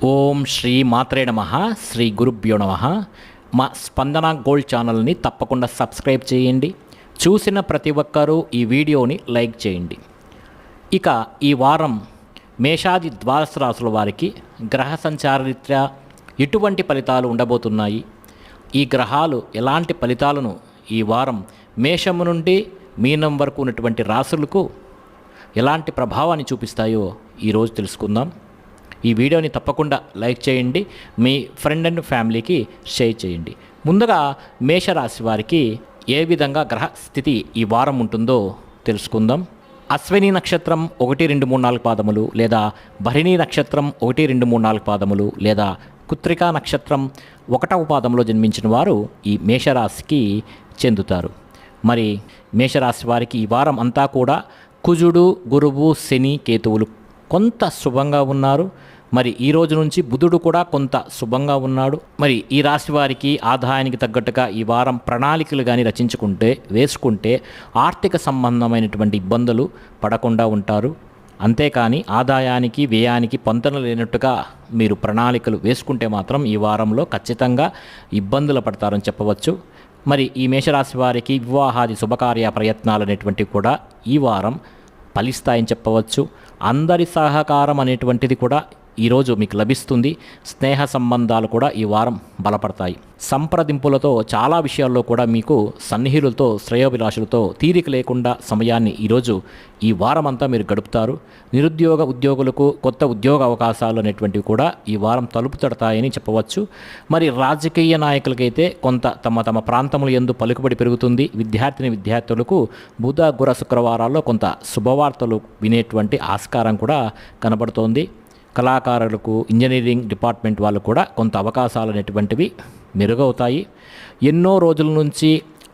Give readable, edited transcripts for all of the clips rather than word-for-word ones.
ఓం శ్రీ మాత్రే నమః. శ్రీ గురుభ్యో నమః. మా స్పందన గోల్డ్ ఛానల్ని తప్పకుండా సబ్స్క్రైబ్ చేయండి. చూసిన ప్రతి ఒక్కరూ ఈ వీడియోని లైక్ చేయండి. ఇక ఈ వారం మేషాది ద్వాదశ రాశుల వారికి గ్రహ సంచారరీత్యా ఎటువంటి ఫలితాలు ఉండబోతున్నాయి, ఈ గ్రహాలు ఎలాంటి ఫలితాలను ఈ వారం మేషము నుండి మీనం వరకు ఉన్నటువంటి రాశులకు ఎలాంటి ప్రభావాన్ని చూపిస్తాయో ఈరోజు తెలుసుకుందాం. ఈ వీడియోని తప్పకుండా లైక్ చేయండి, మీ ఫ్రెండ్ అండ్ ఫ్యామిలీకి షేర్ చేయండి. ముందుగా మేషరాశి వారికి ఏ విధంగా గ్రహ స్థితి ఈ వారం ఉంటుందో తెలుసుకుందాం. అశ్విని నక్షత్రం 1, 2, 3, 4 పాదములు, లేదా భరణి నక్షత్రం 1, 2, 3, 4 పాదములు, లేదా కృత్తికా నక్షత్రం 1వ పాదంలో జన్మించిన వారు ఈ మేషరాశికి చెందుతారు. మరి మేషరాశి వారికి ఈ వారం అంతా కూడా కుజుడు, గురువు, శని, కేతువులు కొంత శుభంగా ఉన్నారు. మరి ఈ రోజు నుంచి బుధుడు కూడా కొంత శుభంగా ఉన్నాడు. మరి ఈ రాశి వారికి ఆదాయానికి తగ్గట్టుగా ఈ వారం ప్రణాళికలు కానీ వేసుకుంటే ఆర్థిక సంబంధమైనటువంటి ఇబ్బందులు పడకుండా ఉంటారు. అంతేకాని ఆదాయానికి వ్యయానికి పొంతన లేనట్టుగా మీరు ప్రణాళికలు వేసుకుంటే మాత్రం ఈ వారంలో ఖచ్చితంగా ఇబ్బందులు పడతారని చెప్పవచ్చు. మరి ఈ మేషరాశి వారికి వివాహాది శుభకార్య ప్రయత్నాలు అనేటువంటివి కూడా ఈ వారం ఫలిస్తాయని చెప్పవచ్చు. అందరి సహకారం అనేటువంటిది కూడా ఈరోజు మీకు లభిస్తుంది. స్నేహ సంబంధాలు కూడా ఈ వారం బలపడతాయి. సంప్రదింపులతో చాలా విషయాల్లో కూడా మీకు సన్నిహితులతో, శ్రేయోభిలాషులతో తీరిక లేకుండా సమయాన్ని ఈరోజు ఈ వారం అంతా మీరు గడుపుతారు. ఉద్యోగులకు కొత్త ఉద్యోగ అవకాశాలు అనేటువంటివి కూడా ఈ వారం తలుపు తడతాయని చెప్పవచ్చు. మరి రాజకీయ నాయకులకైతే కొంత తమ ప్రాంతముల యందు పలుకుబడి పెరుగుతుంది. విద్యార్థులకు బుధ, గుర, శుక్రవారాల్లో కొంత శుభవార్తలు వినేటువంటి ఆస్కారం కూడా కనబడుతోంది. కళాకారులకు, ఇంజనీరింగ్ డిపార్ట్మెంట్ వాళ్ళు కూడా కొంత అవకాశాలు అనేటువంటివి మెరుగవుతాయి. ఎన్నో రోజుల నుంచి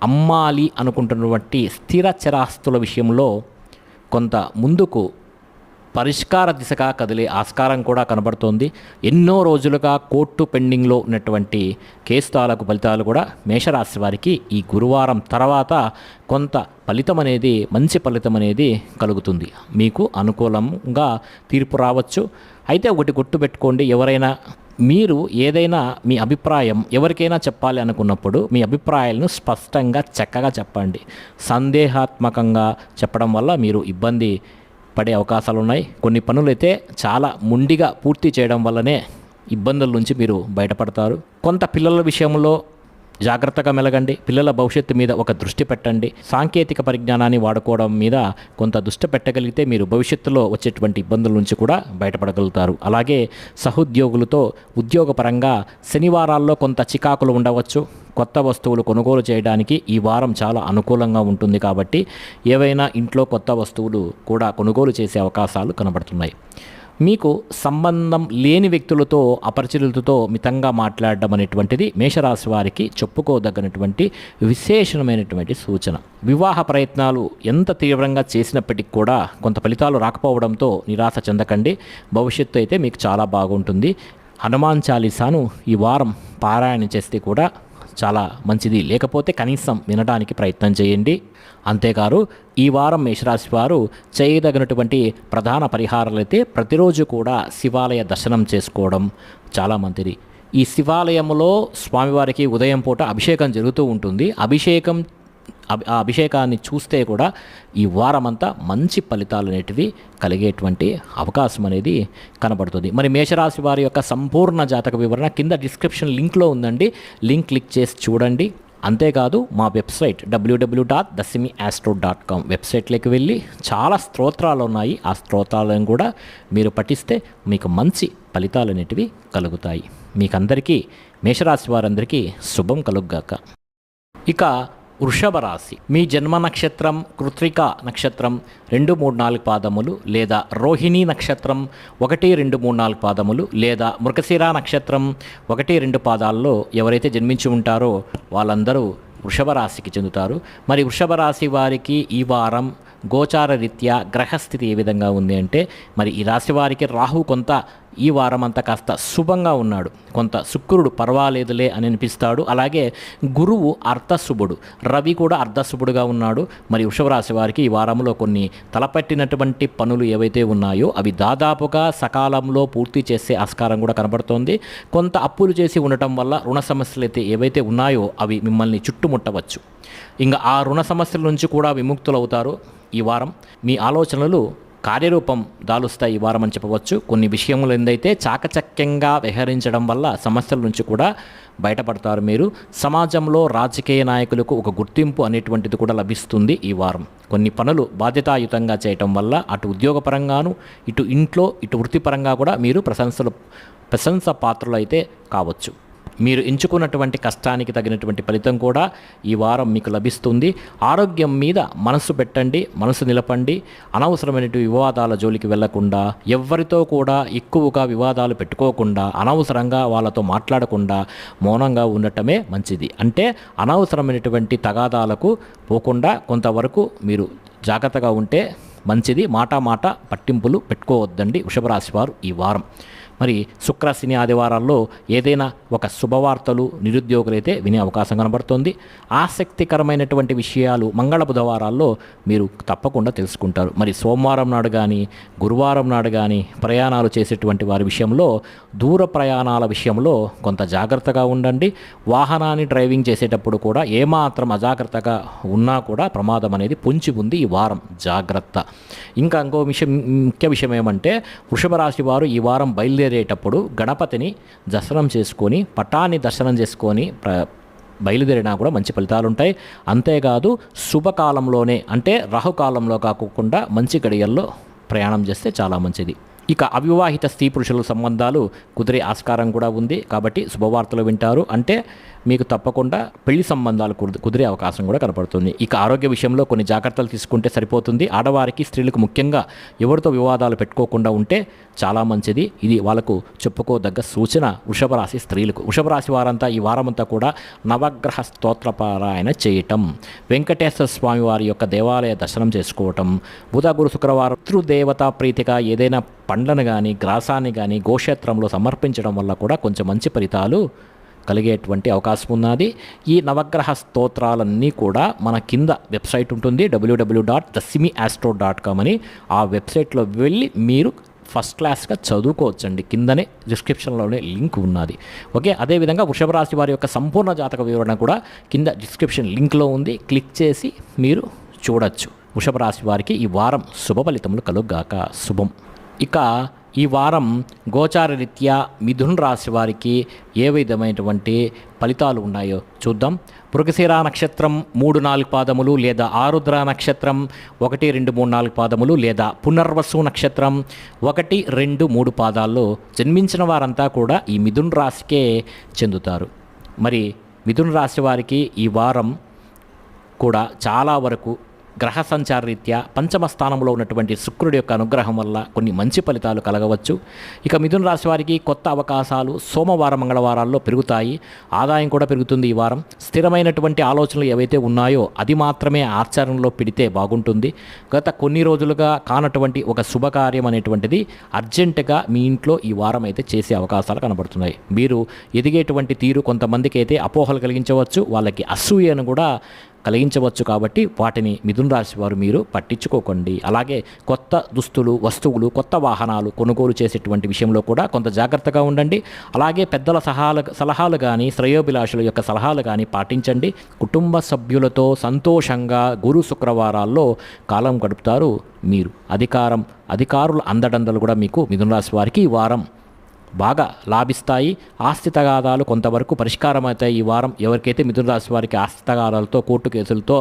అమ్మాలి అనుకుంటున్నటువంటి స్థిర చరాస్తుల విషయంలో కొంత ముందుకు పరిష్కార దిశగా కదిలే ఆస్కారం కూడా కనబడుతోంది. ఎన్నో రోజులుగా కోర్టు పెండింగ్లో ఉన్నటువంటి కేసు తాలూకు ఫలితాలు కూడా మేషరాశి వారికి ఈ గురువారం తర్వాత కొంత మంచి ఫలితం అనేది కలుగుతుంది. మీకు అనుకూలంగా తీర్పు రావచ్చు. అయితే ఒకటి గుర్తుపెట్టుకోండి, మీరు ఏదైనా మీ అభిప్రాయం ఎవరికైనా చెప్పాలి అనుకున్నప్పుడు మీ అభిప్రాయాలను స్పష్టంగా చక్కగా చెప్పండి. సందేహాత్మకంగా చెప్పడం వల్ల మీరు ఇబ్బంది పడే అవకాశాలు ఉన్నాయి. కొన్ని పనులైతే చాలా ముండిగా పూర్తి చేయడం వల్లనే ఇబ్బందుల నుంచి మీరు బయటపడతారు. కొంత పిల్లల విషయంలో జాగ్రత్తగా మెలగండి. పిల్లల భవిష్యత్తు మీద ఒక దృష్టి పెట్టండి. సాంకేతిక పరిజ్ఞానాన్ని వాడుకోవడం మీద కొంత దృష్టి పెట్టగలిగితే మీరు భవిష్యత్తులో వచ్చేటువంటి ఇబ్బందుల నుంచి కూడా బయటపడగలుగుతారు. అలాగే సహోద్యోగులతో ఉద్యోగపరంగా శనివారాల్లో కొంత చికాకులు ఉండవచ్చు. కొత్త వస్తువులు కొనుగోలు చేయడానికి ఈ వారం చాలా అనుకూలంగా ఉంటుంది. కాబట్టి ఏవైనా ఇంట్లో కొత్త వస్తువులు కూడా కొనుగోలు చేసే అవకాశాలు కనబడుతున్నాయి. మీకు సంబంధం లేని వ్యక్తులతో, అపరిచితులతో మితంగా మాట్లాడడం అనేటువంటిది మేషరాశి వారికి చెప్పుకోదగినటువంటి విశేషమైనటువంటి సూచన. వివాహ ప్రయత్నాలు ఎంత తీవ్రంగా చేసినప్పటికీ కూడా కొంత ఫలితాలు రాకపోవడంతో నిరాశ చెందకండి. భవిష్యత్తు అయితే మీకు చాలా బాగుంటుంది. హనుమాన్ చాలీసాను ఈ వారం పారాయణ చేస్తే కూడా చాలా మంచిది. లేకపోతే కనీసం వినడానికి ప్రయత్నం చేయండి. అంతేకాదు ఈ వారం మేషరాశి వారు చేయదగినటువంటి ప్రధాన పరిహారాలు అయితే ప్రతిరోజు కూడా శివాలయ దర్శనం చేసుకోవడం చాలా మంచిది. ఈ శివాలయంలో స్వామివారికి ఉదయం పూట అభిషేకం జరుగుతూ ఉంటుంది. ఆ అభిషేకాన్ని చూస్తే కూడా ఈ వారమంతా మంచి ఫలితాలు అనేటివి కలిగేటువంటి అవకాశం అనేది కనబడుతుంది. మరి మేషరాశి వారి యొక్క సంపూర్ణ జాతక వివరణ కింద డిస్క్రిప్షన్ లింక్లో ఉందండి. లింక్ క్లిక్ చేసి చూడండి. అంతేకాదు మా వెబ్సైట్ www.dasimiastro.com వెబ్సైట్లోకి వెళ్ళి చాలా స్తోత్రాలు ఉన్నాయి. ఆ స్తోత్రాలను కూడా మీరు పఠిస్తే మీకు మంచి ఫలితాలు అనేటివి కలుగుతాయి. మీకందరికీ, మేషరాశి వారందరికీ శుభం కలుగుగాక. ఇక వృషభ రాశి, మీ జన్మ నక్షత్రం కృత్తికా నక్షత్రం 2, 3, 4 పాదములు, లేదా రోహిణీ నక్షత్రం 1, 2, 3, 4 పాదములు, లేదా మృగశిర నక్షత్రం 1, 2 పాదాల్లో ఎవరైతే జన్మించి ఉంటారో వాళ్ళందరూ వృషభ రాశికి చెందుతారు. మరి వృషభ రాశి వారికి ఈ వారం గోచార రీత్యా గ్రహస్థితి ఏ విధంగా ఉంది అంటే, మరి ఈ రాశి వారికి రాహు కొంత ఈ వారం అంతా కాస్త శుభంగా ఉన్నాడు. కొంత శుక్రుడు పర్వాలేదులే అని అనిపిస్తాడు. అలాగే గురువు అర్ధశుభుడు, రవి కూడా అర్ధశుభుడుగా ఉన్నాడు. మరి వృషభ రాశి వారికి ఈ వారంలో కొన్ని తలపెట్టినటువంటి పనులు ఏవైతే ఉన్నాయో అవి దాదాపుగా సకాలంలో పూర్తి చేసే ఆస్కారం కూడా కనబడుతోంది. కొంత అప్పులు చేసి ఉండటం వల్ల రుణ సమస్యలు అయితే ఏవైతే ఉన్నాయో అవి మిమ్మల్ని చుట్టుముట్టవచ్చు. ఇంకా ఆ రుణ సమస్యల నుంచి కూడా విముక్తులవుతారు. ఈ వారం మీ ఆలోచనలు కార్యరూపం దాలుస్తాయి ఈ వారం అని చెప్పవచ్చు. కొన్ని విషయములు ఏందైతే చాకచక్యంగా వ్యవహరించడం వల్ల సమస్యల నుంచి కూడా బయటపడతారు. మీరు సమాజంలో రాజకీయ నాయకులకు ఒక గుర్తింపు అనేటువంటిది కూడా లభిస్తుంది ఈ వారం. కొన్ని పనులు బాధ్యతాయుతంగా చేయటం వల్ల అటు ఉద్యోగపరంగాను, ఇటు ఇంట్లో, ఇటు వృత్తిపరంగా కూడా మీరు ప్రశంస పాత్రలు అయితే కావచ్చు. మీరు ఎంచుకున్నటువంటి కష్టానికి తగినటువంటి ఫలితం కూడా ఈ వారం మీకు లభిస్తుంది. ఆరోగ్యం మీద మనసు పెట్టండి, మనసు నిలపండి. అనవసరమైనటువంటి వివాదాల జోలికి వెళ్లకుండా, ఎవరితో కూడా ఎక్కువగా వివాదాలు పెట్టుకోకుండా, అనవసరంగా వాళ్ళతో మాట్లాడకుండా మౌనంగా ఉండటమే మంచిది. అంటే అనవసరమైనటువంటి తగాదాలకు పోకుండా కొంతవరకు మీరు జాగ్రత్తగా ఉంటే మంచిది. మాట పట్టింపులు పెట్టుకోవద్దండి వృషభ రాశి వారు ఈ వారం. మరి శుక్ర, శని, ఆదివారాల్లో ఏదైనా ఒక శుభవార్తలు నిరుద్యోగులైతే వినే అవకాశం కనబడుతుంది. ఆసక్తికరమైనటువంటి విషయాలు మంగళ బుధవారాల్లో మీరు తప్పకుండా తెలుసుకుంటారు. మరి సోమవారం నాడు కానీ, గురువారం నాడు కానీ ప్రయాణాలు చేసేటువంటి వారి విషయంలో, దూర ప్రయాణాల విషయంలో కొంత జాగ్రత్తగా ఉండండి. వాహనాన్ని డ్రైవింగ్ చేసేటప్పుడు కూడా ఏమాత్రం అజాగ్రత్తగా ఉన్నా కూడా ప్రమాదం అనేది పొంచి ఉంది ఈ వారం. జాగ్రత్త. ఇంకా ఇంకో ముఖ్య విషయం ఏమంటే, వృషభ రాశి వారు ఈ వారం బయలుదేరేటప్పుడు గణపతిని దర్శనం చేసుకొని, పటాన్ని దర్శనం చేసుకొని బయలుదేరినా కూడా మంచి ఫలితాలు ఉంటాయి. అంతేకాదు శుభకాలంలోనే, అంటే రాహుకాలంలో కాకుండా మంచి గడియల్లో ప్రయాణం చేస్తే చాలా మంచిది. ఇక అవివాహిత స్త్రీ పురుషుల సంబంధాలు కుదిరే ఆస్కారం కూడా ఉంది. కాబట్టి శుభవార్తలు వింటారు. అంటే మీకు తప్పకుండా పెళ్లి సంబంధాలు కుదిరే అవకాశం కూడా కనపడుతుంది. ఇక ఆరోగ్య విషయంలో కొన్ని జాగ్రత్తలు తీసుకుంటే సరిపోతుంది. ఆడవారికి, స్త్రీలకు ముఖ్యంగా ఎవరితో వివాదాలు పెట్టుకోకుండా ఉంటే చాలా మంచిది. ఇది వాళ్ళకు చెప్పుకోదగ్గ సూచన వృషభ రాశి స్త్రీలకు. వృషభ రాశి వారంతా ఈ వారమంతా కూడా నవగ్రహ స్తోత్రపారాయణ చేయటం, వెంకటేశ్వర స్వామి వారి యొక్క దేవాలయ దర్శనం చేసుకోవటం, బుధ, గురు, శుక్రవారం పితృదేవతా ప్రీతిగా ఏదైనా పండ్లను కానీ, గ్రాసాన్ని కానీ గోక్షేత్రంలో సమర్పించడం వల్ల కూడా కొంచెం మంచి ఫలితాలు కలిగేటువంటి అవకాశం ఉన్నది. ఈ నవగ్రహ స్తోత్రాలన్నీ కూడా మన కింద వెబ్సైట్ ఉంటుంది, www.thesimiastro.com అని. ఆ వెబ్సైట్లో వెళ్ళి మీరు ఫస్ట్ క్లాస్గా చదువుకోవచ్చండి. కిందనే డిస్క్రిప్షన్లోనే లింక్ ఉన్నది. ఓకే, అదేవిధంగా వృషభ రాశి వారి యొక్క సంపూర్ణ జాతక వివరణ కూడా కింద డిస్క్రిప్షన్ లింక్లో ఉంది. క్లిక్ చేసి మీరు చూడొచ్చు. వృషభ రాశి వారికి ఈ వారం శుభ ఫలితములు కలుగుగాక. శుభం. ఇక ఈ వారం గోచార రీత్యా మిథున రాశి వారికి ఏ విధమైనటువంటి ఫలితాలు ఉన్నాయో చూద్దాం. మృగశిర నక్షత్రం 3-4 పాదములు లేదా ఆరుద్ర నక్షత్రం 1, 2, 3, 4 పాదములు లేదా పునర్వసు నక్షత్రం 1, 2, 3 పాదాల్లో జన్మించిన వారంతా కూడా ఈ మిథున రాశికే చెందుతారు. మరి మిథున రాశి వారికి ఈ వారం కూడా చాలా వరకు గ్రహ సంచార రీత్యా పంచమ స్థానంలో ఉన్నటువంటి శుక్రుడి యొక్క అనుగ్రహం వల్ల కొన్ని మంచి ఫలితాలు కలగవచ్చు. ఇక మిథున రాశి వారికి కొత్త అవకాశాలు సోమవారం, మంగళవారాల్లో పెరుగుతాయి. ఆదాయం కూడా పెరుగుతుంది ఈ వారం. స్థిరమైనటువంటి ఆలోచనలు ఏవైతే ఉన్నాయో అది మాత్రమే ఆచరణలో పెడితే బాగుంటుంది. గత కొన్ని రోజులుగా కానటువంటి ఒక శుభకార్యం అనేటువంటిది అర్జెంటుగా మీ ఇంట్లో ఈ వారం అయితే చేసే అవకాశాలు కనబడుతున్నాయి. మీరు ఎదిగేటువంటి తీరు కొంతమందికి అయితే అపోహలు కలిగించవచ్చు, వాళ్ళకి అసూయను కూడా కలిగించవచ్చు. కాబట్టి వాటిని మిథున రాశి వారు మీరు పట్టించుకోకండి. అలాగే కొత్త దుస్తులు, వస్తువులు, కొత్త వాహనాలు కొనుగోలు చేసేటువంటి విషయంలో కూడా కొంత జాగ్రత్తగా ఉండండి. అలాగే పెద్దల సలహాలు కానీ, శ్రేయోభిలాషుల యొక్క సలహాలు కానీ పాటించండి. కుటుంబ సభ్యులతో సంతోషంగా గురు, శుక్రవారాల్లో కాలం గడుపుతారు మీరు. అధికారుల అండదండలు కూడా మీకు మిథున రాశి వారికి ఈ వారం బాగా లాభిస్తాయి. ఆస్తి తగాదాలు కొంతవరకు పరిష్కారం అవుతాయి ఈ వారం. ఎవరికైతే మిథున రాశి వారికి ఆస్తి తగాదాలతో, కోర్టు కేసులతో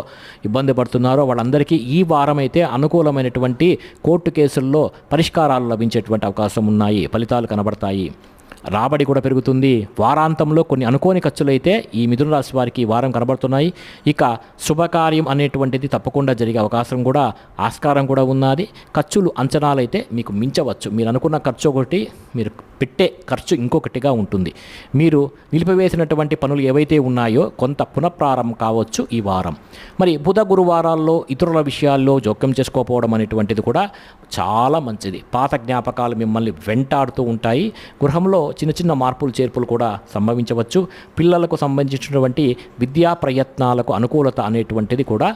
ఇబ్బంది పడుతున్నారో వాళ్ళందరికీ ఈ వారం అయితే అనుకూలమైనటువంటి కోర్టు కేసుల్లో పరిష్కారాలు లభించేటువంటి అవకాశం ఉన్నాయి. ఫలితాలు కనబడతాయి. రాబడి కూడా పెరుగుతుంది. వారాంతంలో కొన్ని అనుకోని ఖర్చులైతే ఈ మిథున రాశి వారికి ఈ వారం కనబడుతున్నాయి. ఇక శుభకార్యం అనేటువంటిది తప్పకుండా జరిగే అవకాశం కూడా ఆస్కారం కూడా ఉన్నది. ఖర్చులు అంచనాలైతే మీకు మించవచ్చు. మీరు అనుకున్న ఖర్చు ఒకటి, మీరు పెట్టే ఖర్చు ఇంకొకటిగా ఉంటుంది. మీరు నిలిపివేసినటువంటి పనులు ఏవైతే ఉన్నాయో కొంత పునఃప్రారంభం కావచ్చు ఈ వారం. మరి బుధ గురువారాల్లో ఇతరుల విషయాల్లో జోక్యం చేసుకోకపోవడం అనేటువంటిది కూడా చాలా మంచిది. పాత జ్ఞాపకాలు మిమ్మల్ని వెంటాడుతూ ఉంటాయి. గృహంలో చిన్న చిన్న మార్పులు చేర్పులు కూడా సంభవించవచ్చు. పిల్లలకు సంబంధించినటువంటి విద్యా ప్రయత్నాలకు అనుకూలత అనేటువంటిది కూడా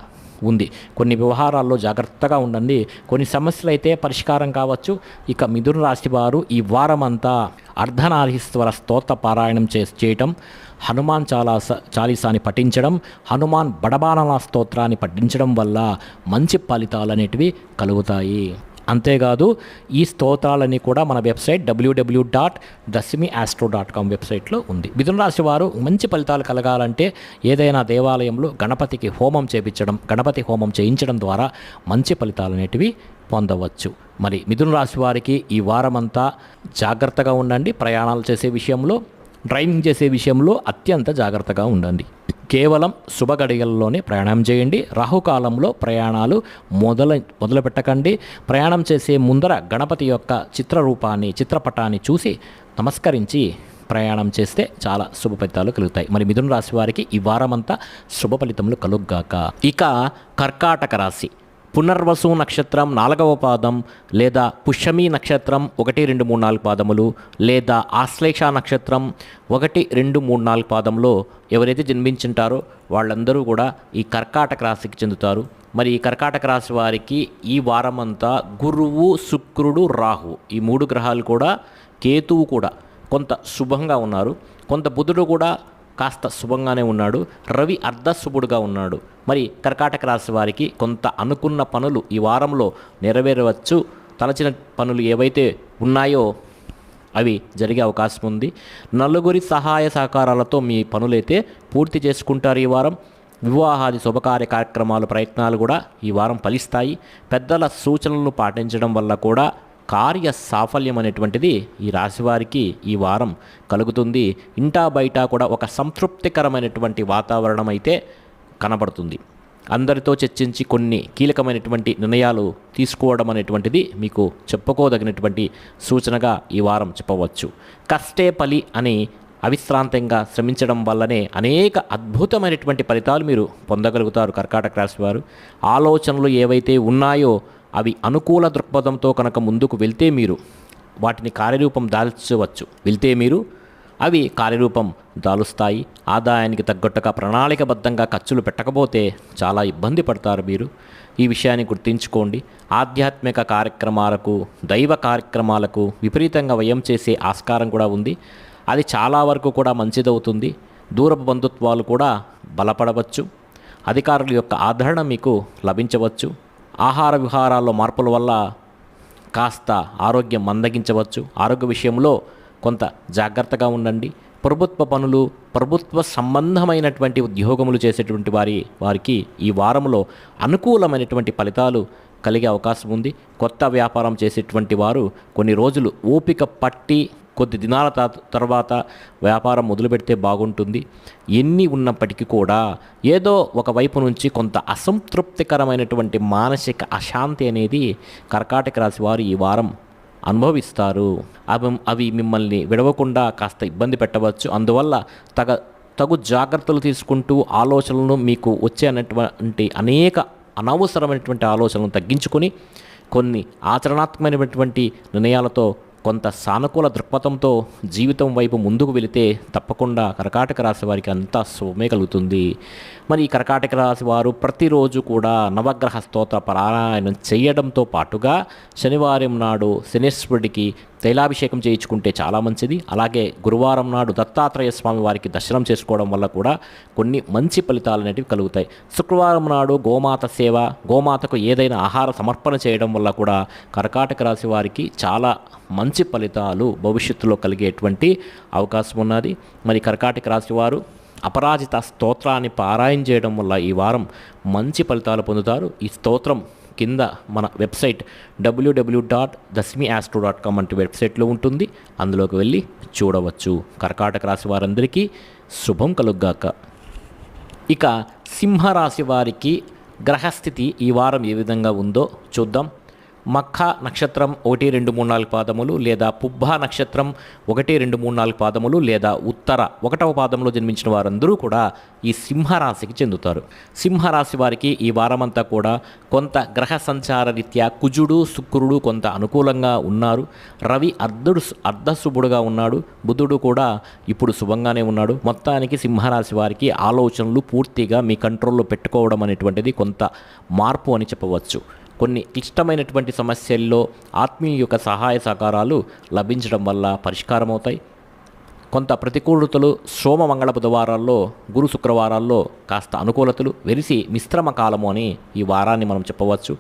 ఉంది. కొన్ని వ్యవహారాల్లో జాగ్రత్తగా ఉండండి. కొన్ని సమస్యలు అయితే పరిష్కారం కావచ్చు. ఇక మిథున రాశి వారు ఈ వారమంతా అర్ధనారీశ్వర స్తోత్ర పారాయణం చేయటం, హనుమాన్ చాలీసాని పఠించడం, హనుమాన్ బడబానన స్తోత్రాన్ని పఠించడం వల్ల మంచి ఫలితాలు అనేటివి కలుగుతాయి. అంతేకాదు ఈ స్తోత్రాలన్నీ కూడా మన వెబ్సైట్ www.dasimiastro.com వెబ్సైట్లో ఉంది. మిథున రాశి వారు మంచి ఫలితాలు కలగాలంటే ఏదైనా దేవాలయంలో గణపతికి హోమం చేయించడం, గణపతి హోమం చేయించడం ద్వారా మంచి ఫలితాలు అనేటివి పొందవచ్చు. మరి మిథున రాశి వారికి ఈ వారమంతా జాగ్రత్తగా ఉండండి. ప్రయాణాలు చేసే విషయంలో, డ్రైవింగ్ చేసే విషయంలో అత్యంత జాగ్రత్తగా ఉండండి. కేవలం శుభగడియల్లోనే ప్రయాణం చేయండి. రాహుకాలంలో ప్రయాణాలు మొదలు పెట్టకండి. ప్రయాణం చేసే ముందర గణపతి యొక్క చిత్రపటాన్ని చూసి నమస్కరించి ప్రయాణం చేస్తే చాలా శుభ ఫలితాలు కలుగుతాయి. మరి మిథున రాశి వారికి ఈ వారమంతా శుభ ఫలితములు కలుగుగాక. ఇక కర్కాటక రాశి, పునర్వసు నక్షత్రం 4వ పాదం లేదా పుష్యమి నక్షత్రం 1, 2, 3, 4 పాదములు లేదా ఆశ్లేష నక్షత్రం 1, 2, 3, 4 పాదంలో ఎవరైతే జన్మించుంటారో వాళ్ళందరూ కూడా ఈ కర్కాటక రాశికి చెందుతారు. మరి ఈ కర్కాటక రాశి వారికి ఈ వారమంతా గురువు, శుక్రుడు, రాహు ఈ 3 గ్రహాలు కూడా, కేతువు కూడా కొంత శుభంగా ఉన్నారు. కొంత బుధుడు కూడా కాస్త శుభంగానే ఉన్నాడు. రవి అర్ధశుభుడుగా ఉన్నాడు. మరి కర్కాటక రాశి వారికి కొంత అనుకున్న పనులు ఈ వారంలో నెరవేరవచ్చు. తలచిన పనులు ఏవైతే ఉన్నాయో అవి జరిగే అవకాశం ఉంది. నలుగురి సహాయ సహకారాలతో మీ పనులైతే పూర్తి చేసుకుంటారు ఈ వారం. వివాహాది శుభకార్య కార్యక్రమాలు, ప్రయత్నాలు కూడా ఈ వారం ఫలిస్తాయి. పెద్దల సూచనలను పాటించడం వల్ల కూడా కార్య సాఫల్యం అనేటువంటిది ఈ రాశివారికి ఈ వారం కలుగుతుంది. ఇంటా బయట కూడా ఒక సంతృప్తికరమైనటువంటి వాతావరణం అయితే కనబడుతుంది. అందరితో చర్చించి కొన్ని కీలకమైనటువంటి నిర్ణయాలు తీసుకోవడం అనేటువంటిది మీకు చెప్పుకోదగినటువంటి సూచనగా ఈ వారం చెప్పవచ్చు. కష్టే ఫలి అని అవిశ్రాంతంగా శ్రమించడం వల్లనే అనేక అద్భుతమైనటువంటి ఫలితాలు మీరు పొందగలుగుతారు. కర్కాటక రాశి వారు ఆలోచనలు ఏవైతే ఉన్నాయో అవి అనుకూల దృక్పథంతో కనుక ముందుకు వెళ్తే మీరు వాటిని కార్యరూపం దాల్చవచ్చు. అవి కార్యరూపం దాలుస్తాయి. ఆదాయానికి తగ్గట్టుగా ప్రణాళికబద్ధంగా ఖర్చులు పెట్టకపోతే చాలా ఇబ్బంది పడతారు మీరు. ఈ విషయాన్ని గుర్తుంచుకోండి. ఆధ్యాత్మిక కార్యక్రమాలకు, దైవ కార్యక్రమాలకు విపరీతంగా వ్యయం చేసే ఆస్కారం కూడా ఉంది. అది చాలా వరకు కూడా మంచిదవుతుంది. దూరపు బంధుత్వాలు కూడా బలపడవచ్చు. అధికారుల యొక్క ఆదరణ మీకు లభించవచ్చు. ఆహార విహారాల్లో మార్పుల వల్ల కాస్త ఆరోగ్యం మందగించవచ్చు. ఆరోగ్య విషయంలో కొంత జాగ్రత్తగా ఉండండి. ప్రభుత్వ పనులు, ప్రభుత్వ సంబంధమైనటువంటి ఉద్యోగములు చేసేటువంటి వారికి ఈ వారంలో అనుకూలమైనటువంటి ఫలితాలు కలిగే అవకాశం ఉంది. కొత్త వ్యాపారం చేసేటువంటి వారు కొన్ని రోజులు ఓపిక పట్టి కొద్ది దినాల తర్వాత వ్యాపారం మొదలు పెడితే బాగుంటుంది. ఎన్ని ఉన్నప్పటికీ కూడా ఏదో ఒక వైపు నుంచి కొంత అసంతృప్తికరమైనటువంటి మానసిక అశాంతి అనేది కర్కాటక రాశి వారు ఈ వారం అనుభవిస్తారు. అవి మిమ్మల్ని విడవకుండా కాస్త ఇబ్బంది పెట్టవచ్చు. అందువల్ల తగు జాగ్రత్తలు తీసుకుంటూ ఆలోచనలను మీకు వచ్చేటువంటి అనేక అనవసరమైనటువంటి ఆలోచనలను తగ్గించుకొని కొన్ని ఆచరణాత్మకమైనటువంటి నిర్ణయాలతో కొంత సానుకూల దృక్పథంతో జీవితం వైపు ముందుకు వెళితే తప్పకుండా కర్కాటక రాశి వారికి అంతా శుభమే కలుగుతుంది. మరి ఈ కర్కాటక రాశి వారు ప్రతిరోజు కూడా నవగ్రహ స్తోత్ర పారాయణం చేయడంతో పాటుగా శనివారం నాడు శనీశ్వరుడికి తైలాభిషేకం చేయించుకుంటే చాలా మంచిది. అలాగే గురువారం నాడు దత్తాత్రేయ స్వామి వారికి దర్శనం చేసుకోవడం వల్ల కూడా కొన్ని మంచి ఫలితాలు అనేటివి కలుగుతాయి. శుక్రవారం నాడు గోమాత సేవ, గోమాతకు ఏదైనా ఆహార సమర్పణ చేయడం వల్ల కూడా కర్కాటక రాశి వారికి చాలా మంచి ఫలితాలు భవిష్యత్తులో కలిగేటువంటి అవకాశం ఉన్నది. మరి కర్కాటక రాశి వారు అపరాజిత స్తోత్రాన్ని పారాయణ చేయడం వల్ల ఈ వారం మంచి ఫలితాలు పొందుతారు. ఈ స్తోత్రం కింద మన వెబ్సైట్ www.dasmiastro.com అంటే వెబ్సైట్లో ఉంటుంది. అందులోకి వెళ్ళి చూడవచ్చు. కర్కాటక రాశి వారందరికీ శుభం కలుగ్గాక. ఇక సింహరాశి వారికి గ్రహస్థితి ఈ వారం ఏ విధంగా ఉందో చూద్దాం. మఖ నక్షత్రం 1, 2, 3, 4 పాదములు లేదా పుబ్బ నక్షత్రం 1, 2, 3, 4 పాదములు లేదా ఉత్తర 1వ పాదంలో జన్మించిన వారందరూ కూడా ఈ సింహరాశికి చెందుతారు. సింహరాశి వారికి ఈ వారమంతా కూడా కొంత గ్రహ సంచార రీత్యా కుజుడు శుక్రుడు కొంత అనుకూలంగా ఉన్నారు. రవి అర్ధశుభుడుగా ఉన్నాడు. బుధుడు కూడా ఇప్పుడు శుభంగానే ఉన్నాడు. మొత్తానికి సింహరాశి వారికి ఆలోచనలు పూర్తిగా మీ కంట్రోల్లో పెట్టుకోవడం అనేటువంటిది కొంత మార్పు అని చెప్పవచ్చు. కొన్ని క్లిష్టమైనటువంటి సమస్యల్లో ఆత్మీయ యొక్క సహాయ సహకారాలు లభించడం వల్ల పరిష్కారం అవుతాయి. కొంత ప్రతికూలతలు సోమ మంగళ బుధవారాల్లో, గురు శుక్రవారాల్లో కాస్త అనుకూలతలు వెలిసి మిశ్రమ కాలము అని ఈ వారాన్ని మనం చెప్పవచ్చు.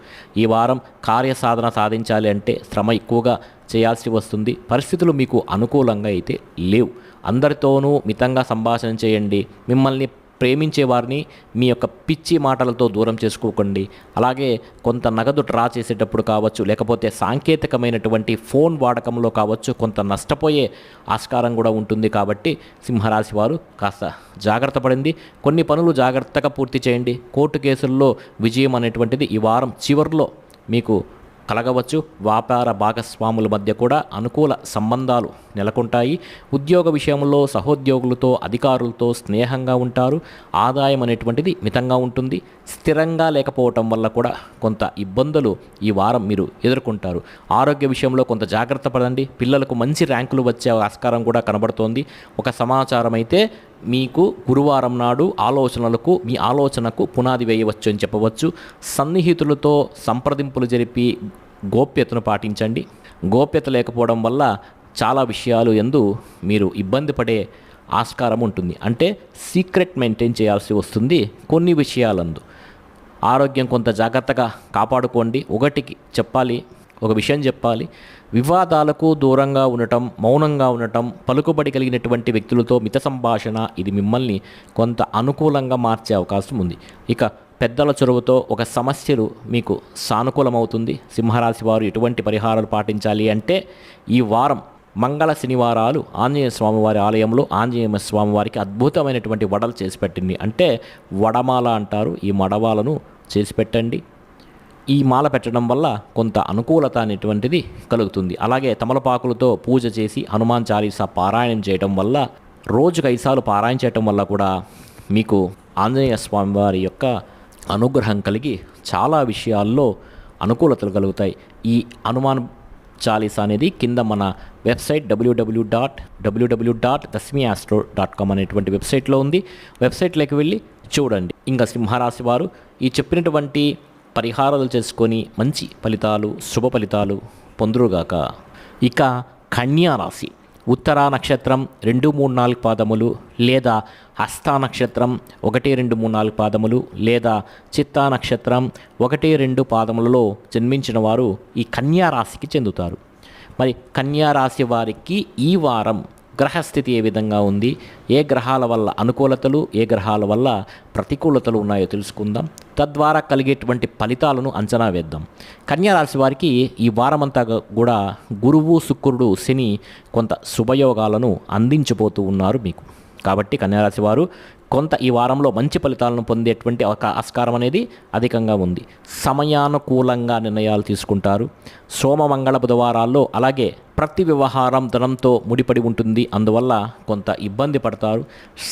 ఈ వారం కార్యసాధన సాధించాలి అంటే శ్రమ ఎక్కువగా చేయాల్సి వస్తుంది. పరిస్థితులు మీకు అనుకూలంగా అయితే లేవు. అందరితోనూ మితంగా సంభాషణ చేయండి. మిమ్మల్ని ప్రేమించే వారిని మీ యొక్క పిచ్చి మాటలతో దూరం చేసుకోకండి. అలాగే కొంత నగదు డ్రా చేసేటప్పుడు కావచ్చు, లేకపోతే సాంకేతికమైనటువంటి ఫోన్ వాడకంలో కావచ్చు, కొంత నష్టపోయే ఆస్కారం కూడా ఉంటుంది. కాబట్టి సింహరాశి వారు కాస్త జాగ్రత్త పడింది. కొన్ని పనులు జాగ్రత్తగా పూర్తి చేయండి. కోర్టు కేసుల్లో విజయం అనేటువంటిది ఈ వారం చివరిలో మీకు కలగవచ్చు. వ్యాపార భాగస్వాముల మధ్య కూడా అనుకూల సంబంధాలు నెలకొంటాయి. ఉద్యోగ విషయంలో సహోద్యోగులతో అధికారులతో స్నేహంగా ఉంటారు. ఆదాయం అనేటువంటిది మితంగా ఉంటుంది. స్థిరంగా లేకపోవటం వల్ల కూడా కొంత ఇబ్బందులు ఈ వారం మీరు ఎదుర్కొంటారు. ఆరోగ్య విషయంలో కొంత జాగ్రత్త పడండి. పిల్లలకు మంచి ర్యాంకులు వచ్చే ఆస్కారం కూడా కనబడుతోంది. ఒక సమాచారం అయితే మీకు గురువారం నాడు మీ ఆలోచనకు పునాది వేయవచ్చు అని చెప్పవచ్చు. సన్నిహితులతో సంప్రదింపులు జరిపి గోప్యతను పాటించండి. గోప్యత లేకపోవడం వల్ల చాలా విషయాలు యందు మీరు ఇబ్బంది పడే ఆస్కారం ఉంటుంది. అంటే సీక్రెట్ మెయింటైన్ చేయాల్సి వస్తుంది కొన్ని విషయాలందు. ఆరోగ్యం కొంత జాగ్రత్తగా కాపాడుకోండి. ఒక విషయం చెప్పాలి. వివాదాలకు దూరంగా ఉండటం, మౌనంగా ఉండటం, పలుకుబడి కలిగినటువంటి వ్యక్తులతో మిత సంభాషణ ఇది మిమ్మల్ని కొంత అనుకూలంగా మార్చే అవకాశం ఉంది. ఇక పెద్దల చొరవతో ఒక సమస్యలు మీకు సానుకూలమవుతుంది. సింహరాశి వారు ఎటువంటి పరిహారాలు పాటించాలి అంటే ఈ వారం మంగళ శనివారాలు ఆంజనేయ స్వామివారి ఆలయంలో ఆంజనేయ స్వామివారికి అద్భుతమైనటువంటి వడలు చేసి పెట్టండి. అంటే వడమాల అంటారు. ఈ మడవాలను చేసి పెట్టండి. ఈ మాల పెట్టడం వల్ల కొంత అనుకూలత అనేటువంటిది కలుగుతుంది. అలాగే తమలపాకులతో పూజ చేసి హనుమాన్ చాలీసా పారాయణం చేయడం వల్ల రోజుకు 5 సార్లు పారాయణ చేయడం వల్ల కూడా మీకు ఆంజనేయ స్వామి వారి యొక్క అనుగ్రహం కలిగి చాలా విషయాల్లో అనుకూలతలు కలుగుతాయి. ఈ హనుమాన్ చాలీసా అనేది కింద మన వెబ్సైట్ www.dasmiastro.com అనేటువంటి వెబ్సైట్లో ఉంది. వెబ్సైట్లోకి వెళ్ళి చూడండి. ఇంకా సింహరాశి వారు ఈ చెప్పినటువంటి పరిహారాలు చేసుకొని మంచి ఫలితాలు, శుభ ఫలితాలు పొందురుగాక. ఇక కన్యా రాశి ఉత్తరా నక్షత్రం 2, 3, 4 పాదములు లేదా హస్తా నక్షత్రం 1, 2, 3, 4 పాదములు లేదా చిత్తా నక్షత్రం 1, 2 పాదములలో జన్మించిన వారు ఈ కన్యా రాశికి చెందుతారు. మరి కన్యా రాశి వారికి ఈ వారం గ్రహస్థితి ఏ విధంగా ఉంది, ఏ గ్రహాల వల్ల అనుకూలతలు, ఏ గ్రహాల వల్ల ప్రతికూలతలు ఉన్నాయో తెలుసుకుందాం. తద్వారా కలిగేటువంటి ఫలితాలను అంచనా వేద్దాం. కన్యా రాశి వారికి ఈ వారమంతా కూడా గురువు శుక్రుడు శని కొంత శుభయోగాలను అందించిపోతూ ఉన్నారు మీకు. కాబట్టి కన్యా రాశి వారు కొంత ఈ వారంలో మంచి ఫలితాలను పొందేటువంటి ఒక ఆస్కారం అనేది అధికంగా ఉంది. సమయానుకూలంగా నిర్ణయాలు తీసుకుంటారు. సోమ మంగళ బుధవారాల్లో అలాగే ప్రతి వ్యవహారం ధనంతో ముడిపడి ఉంటుంది. అందువల్ల కొంత ఇబ్బంది పడతారు.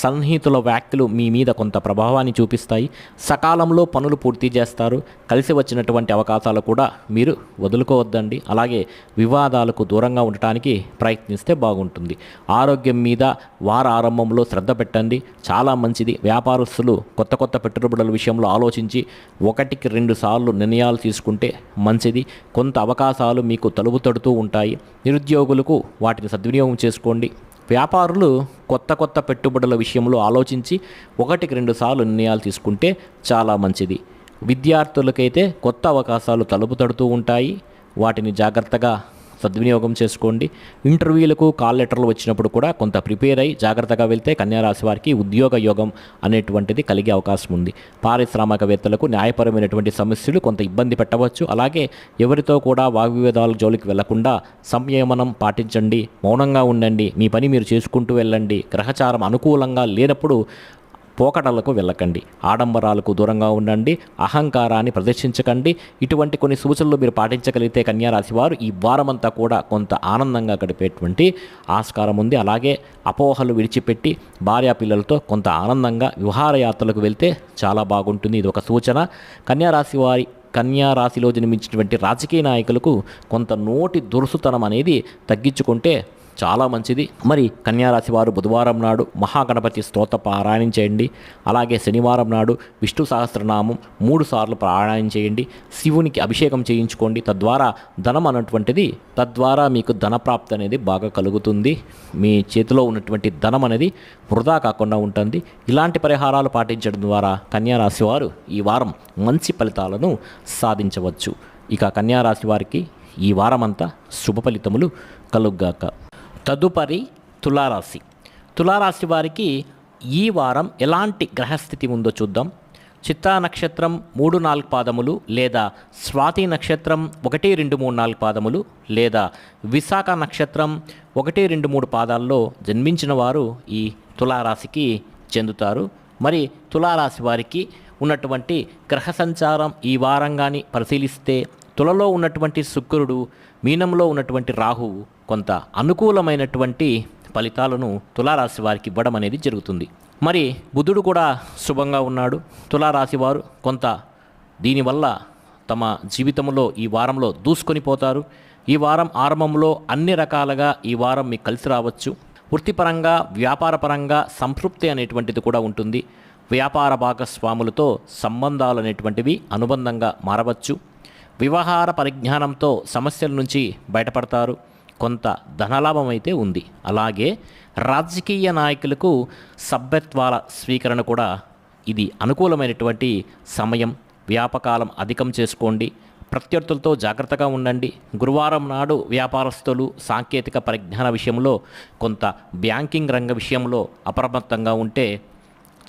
సన్నిహితుల వ్యాఖ్యలు మీ మీద కొంత ప్రభావాన్ని చూపిస్తాయి. సకాలంలో పనులు పూర్తి చేస్తారు. కలిసి వచ్చినటువంటి అవకాశాలు కూడా మీరు వదులుకోవద్దండి. అలాగే వివాదాలకు దూరంగా ఉండటానికి ప్రయత్నిస్తే బాగుంటుంది. ఆరోగ్యం మీద వార ఆరంభంలో శ్రద్ధ పెట్టండి, చాలా మంచిది. వ్యాపారస్తులు కొత్త పెట్టుబడుల విషయంలో ఆలోచించి 1-2 సార్లు నిర్ణయాలు తీసుకుంటే మంచిది. కొంత అవకాశాలు మీకు తలుపు తడుతూ ఉంటాయి. నిరుద్యోగులకు వాటిని సద్వినియోగం చేసుకోండి. వ్యాపారులు కొత్త పెట్టుబడుల విషయంలో ఆలోచించి 1-2 సార్లు నిర్ణయాలు తీసుకుంటే చాలా మంచిది. విద్యార్థులకైతే కొత్త అవకాశాలు తలుపు తడుతూ ఉంటాయి. వాటిని జాగ్రత్తగా సద్వినియోగం చేసుకోండి. ఇంటర్వ్యూలకు కాల్ లెటర్లు వచ్చినప్పుడు కూడా కొంత ప్రిపేర్ అయ్యి జాగ్రత్తగా వెళ్తే కన్యారాశి వారికి ఉద్యోగ యోగం అనేటువంటిది కలిగే అవకాశం ఉంది. పారిశ్రామికవేత్తలకు న్యాయపరమైనటువంటి సమస్యలు కొంత ఇబ్బంది పెట్టవచ్చు. అలాగే ఎవరితో కూడా వాగ్వివాదాల జోలికి వెళ్లకుండా సంయమనం పాటించండి, మౌనంగా ఉండండి, మీ పని మీరు చేసుకుంటూ వెళ్ళండి. గ్రహచారం అనుకూలంగా లేనప్పుడు పోకడలకు వెళ్ళకండి, ఆడంబరాలకు దూరంగా ఉండండి, అహంకారాన్ని ప్రదర్శించకండి. ఇటువంటి కొన్ని సూచనలు మీరు పాటించగలిగితే కన్యారాశి వారు ఈ వారమంతా కూడా కొంత ఆనందంగా గడిపేటువంటి ఆస్కారం ఉంది. అలాగే అపోహలు విడిచిపెట్టి భార్యాపిల్లలతో కొంత ఆనందంగా విహారయాత్రలకు వెళ్తే చాలా బాగుంటుంది. ఇది ఒక సూచన. కన్యారాశిలో జన్మించినటువంటి రాజకీయ నాయకులకు కొంత నోటి దురుసుతనం అనేది తగ్గించుకుంటే చాలా మంచిది. మరి కన్యారాశి వారు బుధవారం నాడు మహాగణపతి స్తోత్ర పారాయణం చేయండి. అలాగే శనివారం నాడు విష్ణు సహస్రనామం 3 సార్లు పారాయణం చేయండి. శివునికి అభిషేకం చేయించుకోండి. తద్వారా మీకు ధనప్రాప్తి అనేది బాగా కలుగుతుంది. మీ చేతిలో ఉన్నటువంటి ధనం అనేది వృధా కాకుండా ఉంటుంది. ఇలాంటి పరిహారాలు పాటించడం ద్వారా కన్యారాశి వారు ఈ వారం మంచి ఫలితాలను సాధించవచ్చు. ఇక కన్యారాశి వారికి ఈ వారమంతా శుభ ఫలితములు కలుగ్గాక. తదుపరి తులారాశి వారికి ఈ వారం ఎలాంటి గ్రహస్థితి ఉందో చూద్దాం. చిత్తా నక్షత్రం 3-4 పాదములు లేదా స్వాతి నక్షత్రం 1, 2, 3, 4 పాదములు లేదా విశాఖ నక్షత్రం 1, 2, 3 పాదాల్లో జన్మించిన వారు ఈ తులారాశికి చెందుతారు. మరి తులారాశి వారికి ఉన్నటువంటి గ్రహ సంచారం ఈ వారంగాని పరిశీలిస్తే తులలో ఉన్నటువంటి శుక్రుడు, మీనంలో ఉన్నటువంటి రాహువు కొంత అనుకూలమైనటువంటి ఫలితాలను తులారాశి వారికి ఇవ్వడం అనేది జరుగుతుంది. మరి బుధుడు కూడా శుభంగా ఉన్నాడు. తులారాశి వారు కొంత దీనివల్ల తమ జీవితంలో ఈ వారంలో దూసుకొని పోతారు. ఈ వారం ఆరంభంలో అన్ని రకాలుగా ఈ వారం మీకు కలిసి రావచ్చు. వృత్తిపరంగా, వ్యాపారపరంగా సంతృప్తి అనేటువంటిది కూడా ఉంటుంది. వ్యాపార భాగస్వాములతో సంబంధాలు అనేటువంటివి అనుబంధంగా మారవచ్చు. వ్యవహార పరిజ్ఞానంతో సమస్యల నుంచి బయటపడతారు. కొంత ధనలాభం అయితే ఉంది. అలాగే రాజకీయ నాయకులకు సభ్యత్వాల స్వీకరణ కూడా ఇది అనుకూలమైనటువంటి సమయం. వ్యాపకాలం అధికం చేసుకోండి. ప్రత్యర్థులతో జాగ్రత్తగా ఉండండి. గురువారం నాడు వ్యాపారస్తులు సాంకేతిక పరిజ్ఞాన విషయంలో, కొంత బ్యాంకింగ్ రంగ విషయంలో అప్రమత్తంగా ఉంటే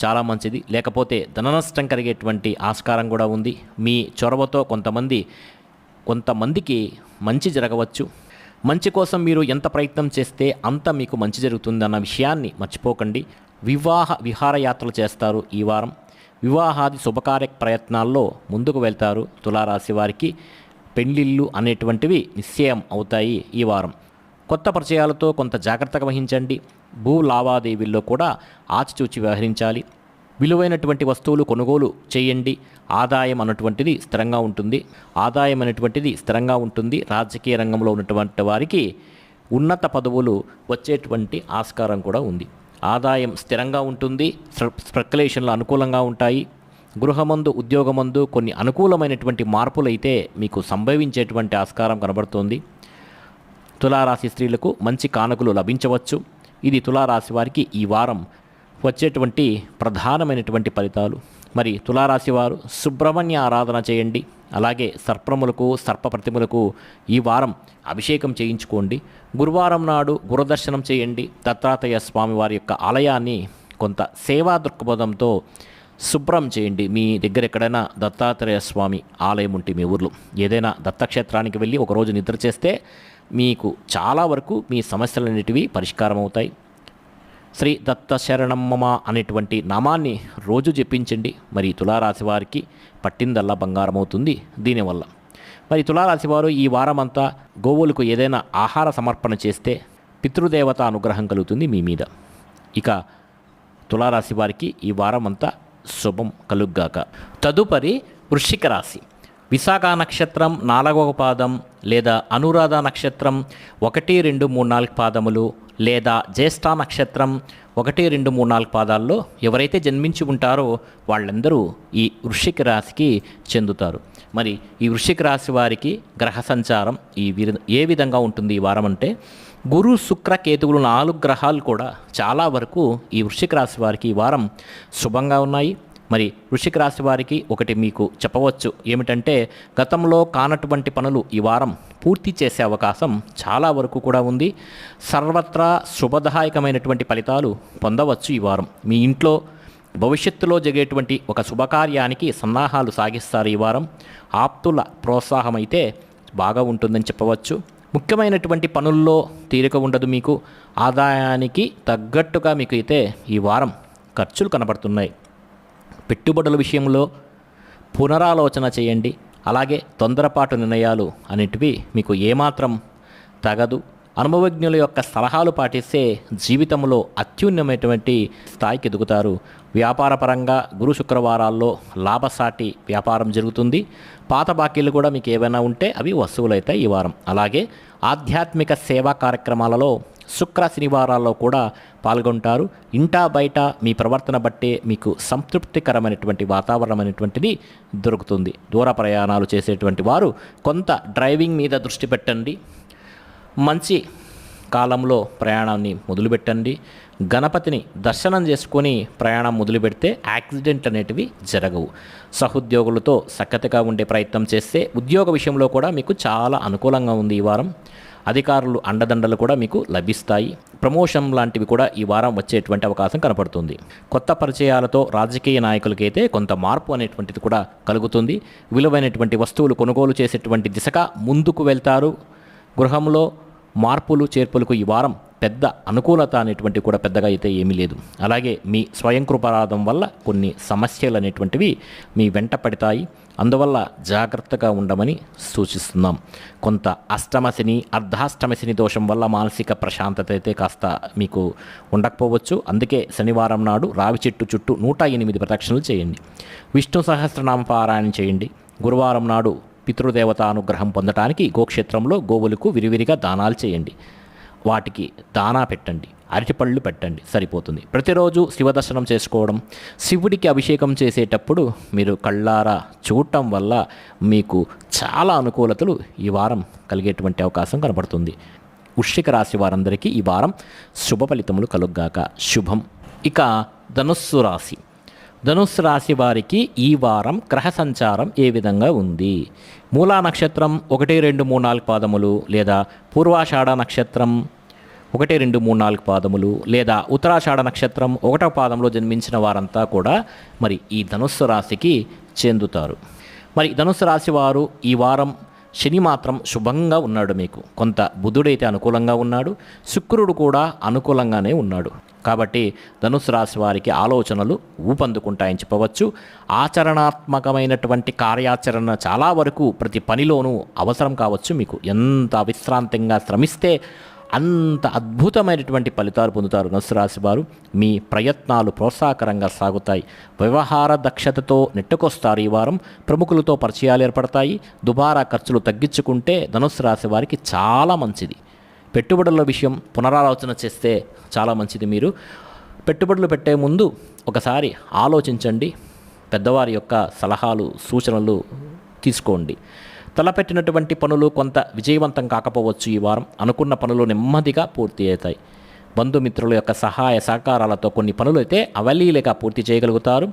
చాలా మంచిది. లేకపోతే ధన నష్టం కలిగేటువంటి ఆస్కారం కూడా ఉంది. మీ చొరవతో కొంతమందికి మంచి జరగవచ్చు. మంచి కోసం మీరు ఎంత ప్రయత్నం చేస్తే అంత మీకు మంచి జరుగుతుందన్న విషయాన్ని మర్చిపోకండి. విహారయాత్రలు చేస్తారు ఈ వారం. వివాహాది శుభకార్య ప్రయత్నాల్లో ముందుకు వెళ్తారు. తులారాశి వారికి పెళ్లిళ్ళు అనేటువంటివి నిశ్చయం అవుతాయి ఈ వారం. కొత్త పరిచయాలతో కొంత జాగ్రత్తగా వహించండి. భూ లావాదేవీల్లో కూడా ఆచితూచి వ్యవహరించాలి. విలువైనటువంటి వస్తువులు కొనుగోలు చేయండి. ఆదాయం అనేటువంటిది స్థిరంగా ఉంటుంది. రాజకీయ రంగంలో ఉన్నటువంటి వారికి ఉన్నత పదవులు వచ్చేటువంటి ఆస్కారం కూడా ఉంది. ఆదాయం స్థిరంగా ఉంటుంది. స్పెక్యులేషన్లు అనుకూలంగా ఉంటాయి. గృహమందు, ఉద్యోగమందు కొన్ని అనుకూలమైనటువంటి మార్పులైతే మీకు సంభవించేటువంటి ఆస్కారం కనబడుతోంది. తులారాశి స్త్రీలకు మంచి కానుకలు లభించవచ్చు. ఇది తులారాశి వారికి ఈ వారం వచ్చేటువంటి ప్రధానమైనటువంటి ఫలితాలు. మరి తులారాశి వారు సుబ్రహ్మణ్య ఆరాధన చేయండి. అలాగే సర్ప ప్రతిమలకు ఈ వారం అభిషేకం చేయించుకోండి. గురువారం నాడు గురుదర్శనం చేయండి. దత్తాత్రేయ స్వామి వారి యొక్క ఆలయాన్ని కొంత సేవా దృక్పథంతో శుభ్రం చేయండి. మీ దగ్గర ఎక్కడైనా దత్తాత్రేయ స్వామి ఆలయం ఉంటే మీ ఊర్లో ఏదైనా దత్తక్షేత్రానికి వెళ్ళి ఒకరోజు నిద్ర చేస్తే మీకు చాలా వరకు మీ సమస్యలన్నిటివి పరిష్కారం అవుతాయి. శ్రీ దత్త శరణమ్మ అనేటువంటి నామాన్ని రోజు జపించండి. మరి తులారాశి వారికి పట్టిందల్లా బంగారం అవుతుంది దీనివల్ల. మరి తులారాశి వారు ఈ వారమంతా గోవులకు ఏదైనా ఆహార సమర్పణ చేస్తే పితృదేవత అనుగ్రహం కలుగుతుంది మీ మీద. ఇక తులారాశి వారికి ఈ వారమంతా శుభం కలుగ్గాక. తదుపరి వృశ్చిక రాశి. విశాఖ నక్షత్రం 4వ పాదం లేదా అనురాధ నక్షత్రం 1, 2, 3, 4 పాదములు లేదా జ్యేష్ఠ నక్షత్రం 1, 2, 3, 4 పాదాల్లో ఎవరైతే జన్మించి ఉంటారో వాళ్ళందరూ ఈ వృశ్చిక రాశికి చెందుతారు. మరి ఈ వృశ్చిక రాశి వారికి గ్రహ సంచారం ఏ విధంగా ఉంటుంది ఈ వారం అంటే, గురు శుక్ర కేతువులు 4 గ్రహాలు కూడా చాలా వరకు ఈ వృశ్చిక రాశి వారికి ఈ వారం శుభంగా ఉన్నాయి. మరి వృశ్చిక రాశి వారికి ఒకటి మీకు చెప్పవచ్చు ఏమిటంటే, గతంలో కానటువంటి పనులు ఈ వారం పూర్తి చేసే అవకాశం చాలా వరకు కూడా ఉంది. సర్వత్రా శుభదాయకమైనటువంటి ఫలితాలు పొందవచ్చు ఈ వారం. మీ ఇంట్లో భవిష్యత్తులో జరిగేటువంటి ఒక శుభకార్యానికి సన్నాహాలు సాగిస్తారు ఈ వారం. ఆప్తుల ప్రోత్సాహం అయితే బాగా ఉంటుందని చెప్పవచ్చు. ముఖ్యమైనటువంటి పనుల్లో తీరిక ఉండదు మీకు. ఆదాయానికి తగ్గట్టుగా మీకు అయితే ఈ వారం ఖర్చులు కనబడుతున్నాయి. పెట్టుబడుల విషయంలో పునరాలోచన చేయండి. అలాగే తొందరపాటు నిర్ణయాలు అనేటివి మీకు ఏమాత్రం తగదు. అనుభవజ్ఞుల యొక్క సలహాలు పాటిస్తే జీవితంలో అత్యున్నతమైనటువంటి స్థాయికి ఎదుగుతారు. వ్యాపారపరంగా గురు శుక్రవారాల్లో లాభసాటి వ్యాపారం జరుగుతుంది. పాత బాకీలు కూడా మీకు ఏవైనా ఉంటే అవి వసూలవుతాయి ఈ వారం. అలాగే ఆధ్యాత్మిక సేవా కార్యక్రమాలలో శుక్ర శనివారాల్లో కూడా పాల్గొంటారు. ఇంటా బయట మీ ప్రవర్తన బట్టే మీకు సంతృప్తికరమైనటువంటి వాతావరణం అనేటువంటిది దొరుకుతుంది. దూర ప్రయాణాలు చేసేటువంటి వారు కొంత డ్రైవింగ్ మీద దృష్టి పెట్టండి. మంచి కాలంలో ప్రయాణాన్ని మొదలుపెట్టండి. గణపతిని దర్శనం చేసుకొని ప్రయాణం మొదలు పెడితే యాక్సిడెంట్ అనేటివి జరగవు. సహోద్యోగులతో సఖ్యతగా ఉండే ప్రయత్నం చేస్తే ఉద్యోగ విషయంలో కూడా మీకు చాలా అనుకూలంగా ఉంది ఈ వారం. అధికారులు అండదండలు కూడా మీకు లభిస్తాయి. ప్రమోషన్ లాంటివి కూడా ఈ వారం వచ్చేటువంటి అవకాశం కనపడుతుంది. కొత్త పరిచయాలతో రాజకీయ నాయకులకైతే కొంత మార్పు అనేటువంటిది కూడా కలుగుతుంది. విలువైనటువంటి వస్తువులు కొనుగోలు చేసేటువంటి దిశగా ముందుకు వెళ్తారు. గృహంలో మార్పులు చేర్పులకు ఈ వారం పెద్ద అనుకూలత అనేటువంటి కూడా పెద్దగా అయితే ఏమీ లేదు. అలాగే మీ స్వయం కృపారాధం వల్ల కొన్ని సమస్యలు అనేటువంటివి మీ వెంట పడతాయి. అందువల్ల జాగ్రత్తగా ఉండమని సూచిస్తున్నాం. కొంత అష్టమశని అర్ధాష్టమశని దోషం వల్ల మానసిక ప్రశాంతత అయితే కాస్త మీకు ఉండకపోవచ్చు. అందుకే శనివారం నాడు రావి చెట్టు చుట్టూ 108 ప్రదక్షిణలు చేయండి. విష్ణు సహస్రనామ పారాయణం చేయండి. గురువారం నాడు పితృదేవత అనుగ్రహం పొందడానికి గోక్షేత్రంలో గోవులకు విరివిరిగా దానాలు చేయండి. వాటికి దానా పెట్టండి, అరటిపళ్ళు పెట్టండి, సరిపోతుంది. ప్రతిరోజు శివదర్శనం చేసుకోవడం, శివుడికి అభిషేకం చేసేటప్పుడు మీరు కళ్ళారా చూడటం వల్ల మీకు చాలా అనుకూలతలు ఈ వారం కలిగేటువంటి అవకాశం కనబడుతుంది. వృశ్చిక రాశి వారందరికీ ఈ వారం శుభ ఫలితములు కలుగ్గాక. శుభం. ఇక ధనుస్సు రాశి. ధనుస్సు రాశి వారికి ఈ వారం గ్రహ సంచారం ఏ విధంగా ఉంది? మూలా నక్షత్రం 1, 2, 3, 4 పాదములు, లేదా పూర్వాషాఢ నక్షత్రం 1, 2, 3, 4 పాదములు, లేదా ఉత్తరాషాఢ నక్షత్రం 1వ పాదంలో జన్మించిన వారంతా కూడా మరి ఈ ధనుస్సు రాశికి చెందుతారు. మరి ధనుస్సు రాశి వారు ఈ వారం శని మాత్రం శుభంగా ఉన్నాడు. మీకు కొంత బుధుడైతే అనుకూలంగా ఉన్నాడు, శుక్రుడు కూడా అనుకూలంగానే ఉన్నాడు. కాబట్టి ధనుస్సు రాశి వారికి ఆలోచనలు ఊపందుకుంటాయని చెప్పవచ్చు. ఆచరణాత్మకమైనటువంటి కార్యాచరణ చాలా వరకు ప్రతి పనిలోనూ అవసరం కావచ్చు. మీకు ఎంత అవిశ్రాంతంగా శ్రమిస్తే అంత అద్భుతమైనటువంటి ఫలితాలు పొందుతారు ధనుస్సు రాశి వారు. మీ ప్రయత్నాలు ప్రోత్సాహకరంగా సాగుతాయి. వ్యవహార దక్షతతో నెట్టుకొస్తారు ఈ వారం. ప్రముఖులతో పరిచయాలు ఏర్పడతాయి. దుబారా ఖర్చులు తగ్గించుకుంటే ధనుస్సు రాశి వారికి చాలా మంచిది. పెట్టుబడుల విషయం పునరాలోచన చేస్తే చాలా మంచిది. మీరు పెట్టుబడులు పెట్టే ముందు ఒకసారి ఆలోచించండి. పెద్దవారి యొక్క సలహాలు సూచనలు తీసుకోండి. తలపెట్టినటువంటి పనులు కొంత విజయవంతం కాకపోవచ్చు ఈ వారం. అనుకున్న పనులు నెమ్మదిగా పూర్తి అవుతాయి. బంధుమిత్రుల యొక్క సహాయ సహకారాలతో కొన్ని పనులు అయితే అవలీలగా పూర్తి చేయగలుగుతారు.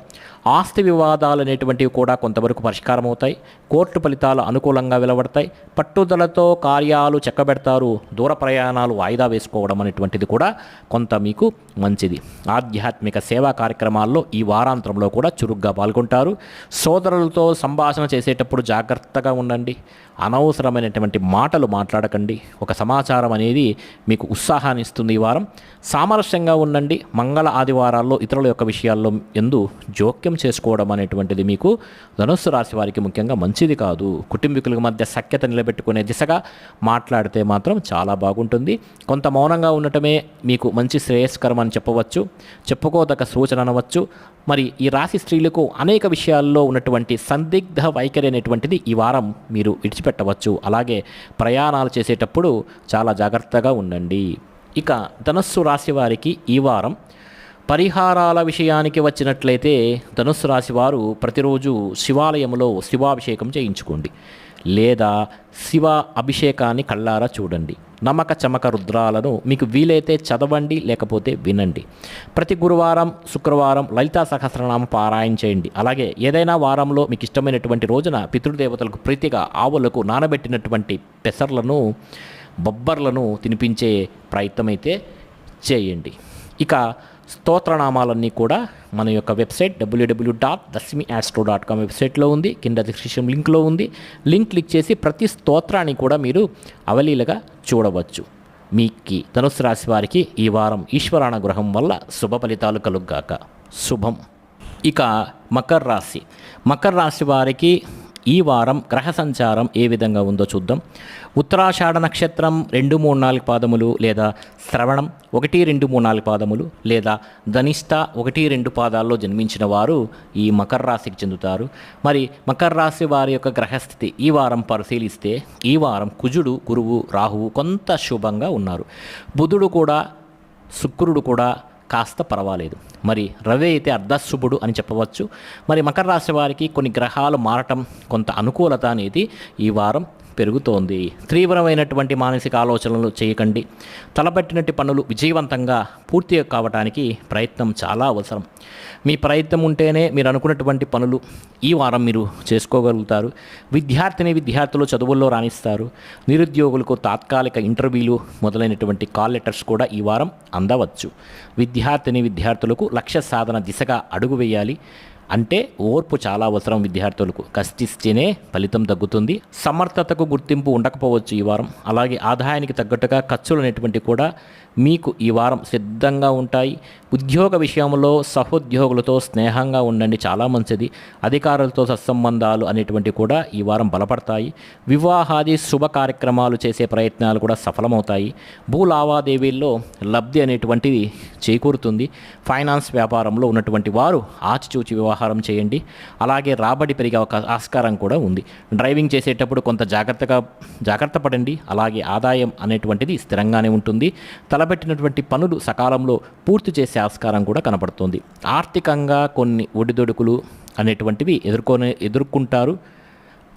ఆస్తి వివాదాలు అనేటువంటివి కూడా కొంతవరకు పరిష్కారం అవుతాయి. కోర్టు ఫలితాలు అనుకూలంగా వెలువడతాయి. పట్టుదలతో కార్యాలు చక్కబెడతారు. దూర ప్రయాణాలు వాయిదా వేసుకోవడం అనేటువంటిది కూడా కొంత మీకు మంచిది. ఆధ్యాత్మిక సేవా కార్యక్రమాల్లో ఈ వారాంతంలో కూడా చురుగ్గా పాల్గొంటారు. సోదరులతో సంభాషణ చేసేటప్పుడు జాగ్రత్తగా ఉండండి. అనవసరమైనటువంటి మాటలు మాట్లాడకండి. ఒక సమాచారం అనేది మీకు ఉత్సాహాన్ని ఇస్తుంది ఈ వారం. సామరస్యంగా ఉండండి. మంగళ ఆదివారాల్లో ఇతరుల యొక్క విషయాల్లో ఎందు జోక్యం చేసుకోవడం అనేటువంటిది మీకు ధనుస్సు రాశి వారికి ముఖ్యంగా మంచిది కాదు. కుటుంబీకుల మధ్య సఖ్యత నిలబెట్టుకునే దిశగా మాట్లాడితే మాత్రం చాలా బాగుంటుంది. కొంత మౌనంగా ఉండటమే మీకు మంచి శ్రేయస్కరం అని చెప్పవచ్చు. చెప్పుకోదగ్గ సూచన అనవచ్చు. మరి ఈ రాశి స్త్రీలకు అనేక విషయాల్లో ఉన్నటువంటి సందిగ్ధ వైఖరి అనేటువంటిది ఈ వారం మీరు విడిచిపెట్టవచ్చు. అలాగే ప్రయాణాలు చేసేటప్పుడు చాలా జాగ్రత్తగా ఉండండి. ఇక ధనుస్సు రాశి వారికి ఈ వారం పరిహారాల విషయానికి వచ్చినట్లయితే ధనుస్సు రాశి వారు ప్రతిరోజు శివాలయంలో శివాభిషేకం చేయించుకోండి, లేదా శివ అభిషేకాన్ని కళ్ళారా చూడండి. నమక చమక రుద్రాలను మీకు వీలైతే చదవండి, లేకపోతే వినండి. ప్రతి గురువారం, శుక్రవారం లలితా సహస్రనామ పారాయణ చేయండి. అలాగే ఏదైనా వారంలో మీకు ఇష్టమైనటువంటి రోజున పితృదేవతలకు ప్రీతిగా ఆవులకు నానబెట్టినటువంటి పెసర్లను, బొబ్బర్లను తినిపించే ప్రయత్నం అయితే చేయండి. ఇక స్తోత్రనామాలన్నీ కూడా మన యొక్క వెబ్సైట్ www.dasmiastro.com వెబ్సైట్లో ఉంది. కింద డిస్క్రిప్షన్ లింక్లో ఉంది. లింక్ క్లిక్ చేసి ప్రతి స్తోత్రాన్ని కూడా మీరు అవలీలగా చూడవచ్చు. మీకు ధనుసు రాశి వారికి ఈ వారం ఈశ్వరానుగ్రహం వల్ల శుభ ఫలితాలు కలుగ్గాక. శుభం. ఇక మకర రాశి. మకర రాశి వారికి ఈ వారం గ్రహ సంచారం ఏ విధంగా ఉందో చూద్దాం. ఉత్తరాషాఢ నక్షత్రం 2, 3, 4 పాదములు, లేదా శ్రవణం 1, 2, 3, 4 పాదములు, లేదా ధనిష్ట 1, 2 పాదాల్లో జన్మించిన వారు ఈ మకర రాశికి చెందుతారు. మరి మకర రాశి వారి యొక్క గ్రహస్థితి ఈ వారం పరిశీలిస్తే ఈ వారం కుజుడు, గురువు, రాహువు కొంత శుభంగా ఉన్నారు. బుధుడు కూడా, శుక్రుడు కూడా కాస్త పర్వాలేదు. మరి రవి అయితే అర్ధశుభుడు అని చెప్పవచ్చు. మరి మకర రాశి వారికి కొన్ని గ్రహాలు మారటం, కొంత అనుకూలత అనేది ఈ వారం పెరుగుతోంది. తీవ్రమైనటువంటి మానసిక ఆలోచనలు చేయకండి. తలపెట్టినట్టి పనులు విజయవంతంగా పూర్తి కావడానికి ప్రయత్నం చాలా అవసరం. మీ ప్రయత్నం ఉంటేనే మీరు అనుకున్నటువంటి పనులు ఈ వారం మీరు చేసుకోగలుగుతారు. విద్యార్థులు చదువుల్లో రాణిస్తారు. నిరుద్యోగులకు తాత్కాలిక ఇంటర్వ్యూలు మొదలైనటువంటి కాల్ లెటర్స్ కూడా ఈ వారం అందవచ్చు. విద్యార్థులకు లక్ష్య సాధన దిశగా అడుగు వేయాలి. అంటే ఓర్పు చాలా అవసరం. విద్యార్థులకు కష్టిస్తేనే ఫలితం తగ్గుతుంది. సమర్థతకు గుర్తింపు ఉండకపోవచ్చు ఈ వారం. అలాగే ఆదాయానికి తగ్గట్టుగా ఖర్చులు అనేటువంటి కూడా మీకు ఈ వారం సిద్ధంగా ఉంటాయి. ఉద్యోగ విషయంలో సహోద్యోగులతో స్నేహంగా ఉండండి, చాలా మంచిది. అధికారులతో సత్సంబంధాలు అనేటువంటి కూడా ఈ వారం బలపడతాయి. వివాహాది శుభ కార్యక్రమాలు చేసే ప్రయత్నాలు కూడా సఫలమవుతాయి. భూ లావాదేవీల్లో లబ్ధి అనేటువంటిది చేకూరుతుంది. ఫైనాన్స్ వ్యాపారంలో ఉన్నటువంటి వారు ఆచిచూచి వ్యవహారం చేయండి. అలాగే రాబడి పెరిగే ఆస్కారం కూడా ఉంది. డ్రైవింగ్ చేసేటప్పుడు కొంత జాగ్రత్త పడండి. అలాగే ఆదాయం అనేటువంటిది స్థిరంగానే ఉంటుంది. తలపెట్టినటువంటి పనులు సకాలంలో పూర్తి చేసే ఆస్కారం కూడా కనపడుతుంది. ఆర్థికంగా కొన్ని ఒడిదొడుకులు అనేటువంటివి ఎదుర్కొంటారు.